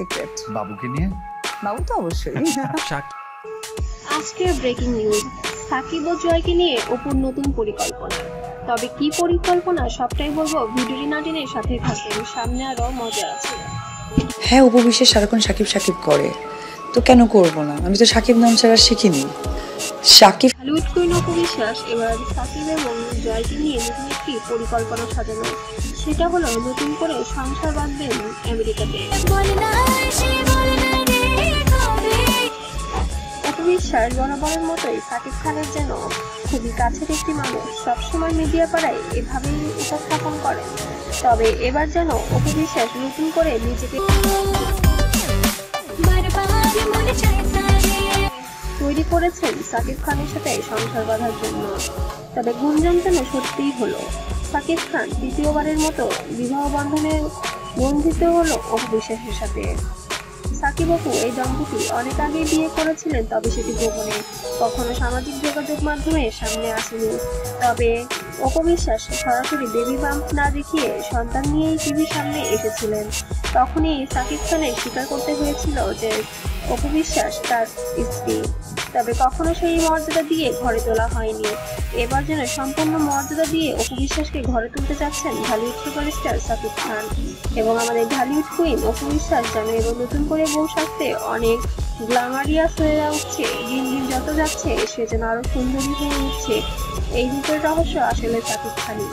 Secret. বাবুকে নিয়ে? বাবু তো অবশ্যই। আজকের ব্রেকিং নিউজ, সাকিব ও জয়কে নিয়ে অপুর নতুন পরিকল্পনা। তবে কি পরিকল্পনা সবটাই বলবো ভিডিওটি না টেনে সাথে থাকেন, সামনে আরো মজা আছে। হ্যাঁ, অপু বিশ্বাস সারাক্ষণ সাকিব সাকিব করে, তো কেন করব না? আমি তো সাকিব নাম ছাড়া শিখিনি। সাকিব হলিউড কুইন অপু বিশ্বাস এবার সাকিব এবং জয়কে নিয়ে নতুন একটি পরিকল্পনা সাজানো। সেটা হলো নতুন করে সংসার বাঁধবেন আমেরিকাতে। অপু বিশ্বাস বরাবরের মতোই সাকিব খানের যেন খুবই কাছের একটি মানুষ, সবসময় মিডিয়া পাড়ায় এভাবেই উপস্থাপন করেন। তবে এবার যেন অপু বিশ্বাস নতুন করে নিজেকে তৈরি করেছেন সাকিব খানের সাথে সংসার বাঁধার জন্য। তবে গুঞ্জন যেন সত্যিই হলো, সাকিব খান দ্বিতীয়বারের মতো বিবাহ বন্ধনে বন্ধিত হলো অপু বিশ্বাসের সাথে। সাকিব অপু এই দম্পতি অনেক আগেই বিয়ে করেছিলেন, তবে সেটি গোপনে, কখনো সামাজিক যোগাযোগ মাধ্যমে সামনে আসেনি। তবে অপু বিশ্বাস সরাসরি বেবি বাম্প না দেখিয়ে সন্তান নিয়েই টিভির সামনে এসেছিলেন। তখনই সাকিব খানের স্বীকার করতে হয়েছিল যে অপু বিশ্বাস তার স্ত্রী, তবে কখনো সেই মর্যাদা দিয়ে ঘরে তোলা হয়নি। এবার যেন সম্পূর্ণ মর্যাদা দিয়ে অপু বিশ্বাসকে ঘরে তুলতে চাচ্ছেন ঢালিউড সুপারস্টার সাকিব খান। এবং আমাদের ঢালিউড কুইন অপু বিশ্বাস যেন এবার নতুন করে বউ সাজতে অনেক গ্ল্যামারিয়াস হয়ে উঠছে। দিন দিন যত যাচ্ছে সে যেন আরো সুন্দরী হয়ে উঠছে। এই দুটোর রহস্য আসলে সাকিব খানই।